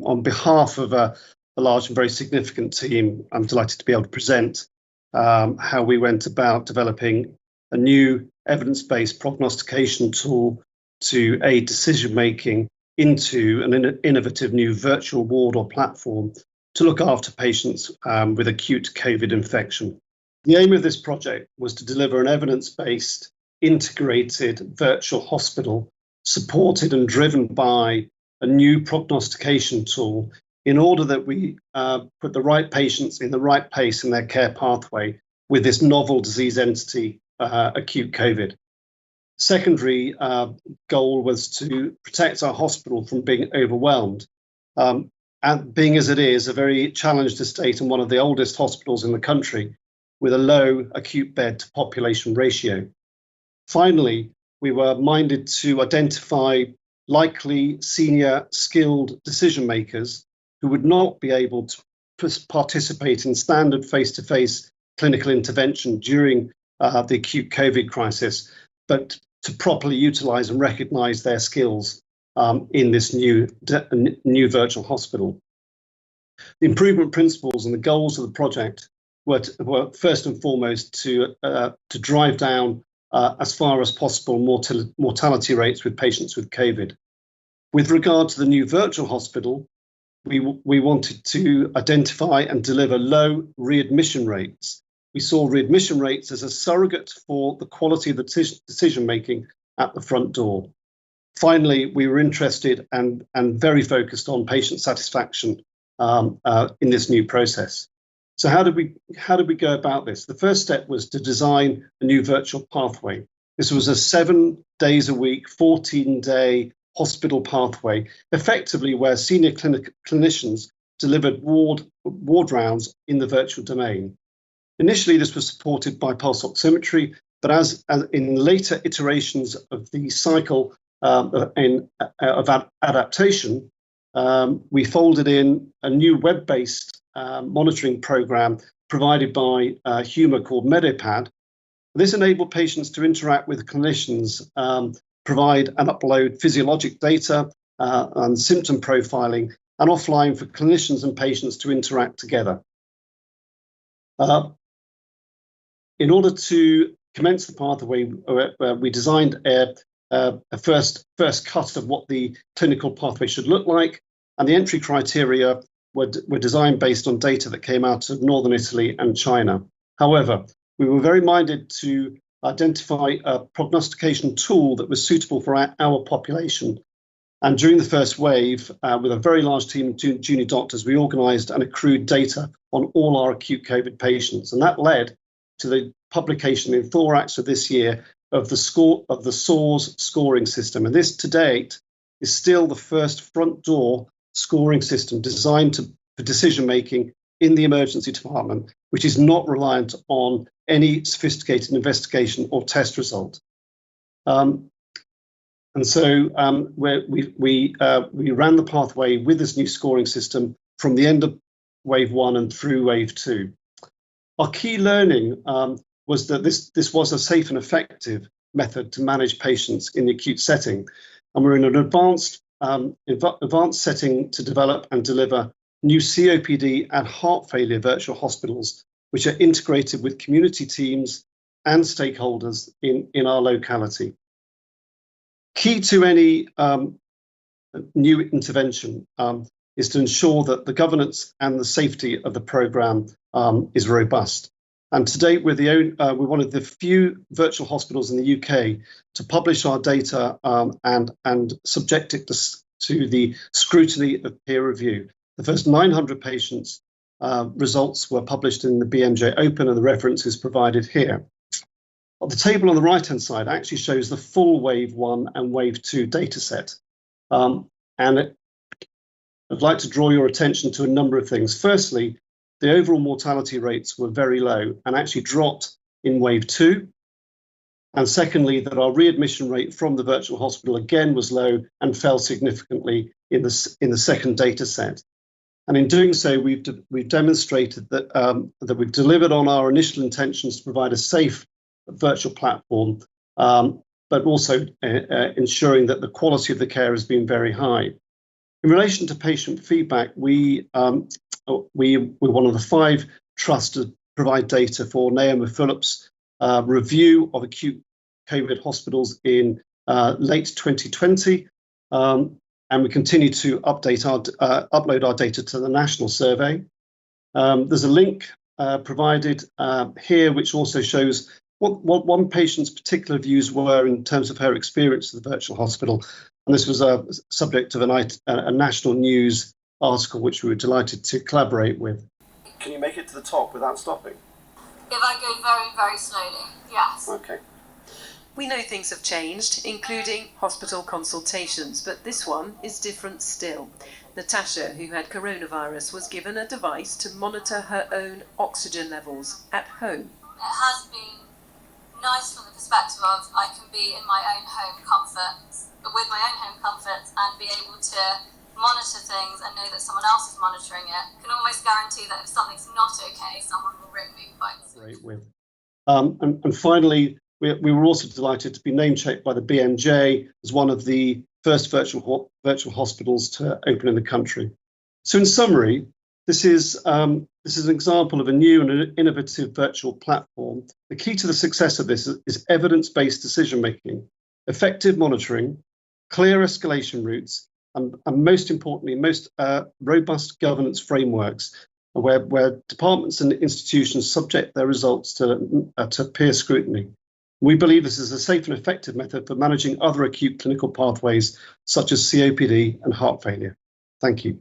on behalf of a large and very significant team, I'm delighted to be able to present how we went about developing a new evidence-based prognostication tool to aid decision-making into an innovative new virtual ward or platform to look after patients with acute COVID infection. The aim of this project was to deliver an evidence-based, integrated virtual hospital supported and driven by a new prognostication tool in order that we put the right patients in the right place in their care pathway with this novel disease entity, acute COVID. Secondary goal was to protect our hospital from being overwhelmed. And being as it is a very challenged estate and one of the oldest hospitals in the country with a low acute bed to population ratio. Finally, we were minded to identify likely senior skilled decision makers who would not be able to participate in standard face-to-face clinical intervention during the acute COVID crisis, but to properly utilize and recognize their skills in this new virtual hospital. The improvement principles and the goals of the project were first and foremost to drive down as far as possible mortality rates with patients with COVID. With regard to the new virtual hospital, we wanted to identify and deliver low readmission rates. We saw readmission rates as a surrogate for the quality of the decision making at the front door. Finally, we were interested and very focused on patient satisfaction in this new process. So how did we go about this? The first step was to design a new virtual pathway. This was a 7 days a week, 14-day hospital pathway, effectively where senior clinicians delivered ward rounds in the virtual domain. Initially, this was supported by pulse oximetry, but as in later iterations of the cycle of adaptation, we folded in a new web-based monitoring program provided by Humour called Medopad. This enabled patients to interact with clinicians, provide and upload physiologic data and symptom profiling, and offline for clinicians and patients to interact together. In order to commence the pathway, we designed a first cut of what the clinical pathway should look like, and the entry criteria were designed based on data that came out of Northern Italy and China. However, we were very minded to identify a prognostication tool that was suitable for our population. And during the first wave, with a very large team of junior doctors, we organised and accrued data on all our acute COVID patients. And that led to the publication in thorax of this year of the SOARS scoring system. And this to date is still the first front door scoring system designed for decision making in the emergency department, which is not reliant on any sophisticated investigation or test result. And so we ran the pathway with this new scoring system from the end of wave 1 and through wave 2. Our key learning was that this was a safe and effective method to manage patients in the acute setting, and we're in an advanced setting to develop and deliver new COPD and heart failure virtual hospitals, which are integrated with community teams and stakeholders in our locality. Key to any new intervention is to ensure that the governance and the safety of the programme is robust. And to date, we're one of the few virtual hospitals in the UK to publish our data and subject it to the scrutiny of peer review. The first 900 patients' results were published in the BMJ Open, and the reference is provided here. The table on the right-hand side actually shows the full Wave 1 and Wave 2 data set. I'd like to draw your attention to a number of things. Firstly, the overall mortality rates were very low and actually dropped in Wave 2. And secondly, that our readmission rate from the virtual hospital again was low and fell significantly in the second data set. And in doing so, we've demonstrated that we've delivered on our initial intentions to provide a safe virtual platform, but also ensuring that the quality of the care has been very high. In relation to patient feedback, we're one of the 5 trusts to provide data for Naomi Phillips' review of acute COVID hospitals in late 2020. And we continue to upload our data to the national survey. There's a link provided here which also shows what one patient's particular views were in terms of her experience of the virtual hospital. And this was a subject of a national news article which we were delighted to collaborate with. Can you make it to the top without stopping? If I go very, very slowly, yes. Okay. We know things have changed, including hospital consultations, but this one is different still. Natasha, who had coronavirus, was given a device to monitor her own oxygen levels at home. It has been nice from the perspective of I can be in my own home comfort, with my own home comfort, and be able to monitor things and know that someone else is monitoring it. Can almost guarantee that if something's not okay, someone will ring me quite soon. And finally, we were also delighted to be name-checked by the BMJ as one of the first virtual hospitals to open in the country. So in summary, this is an example of a new and innovative virtual platform. The key to the success of this is evidence-based decision-making, effective monitoring, clear escalation routes, and most importantly, most robust governance frameworks where departments and institutions subject their results to peer scrutiny. We believe this is a safe and effective method for managing other acute clinical pathways such as COPD and heart failure. Thank you.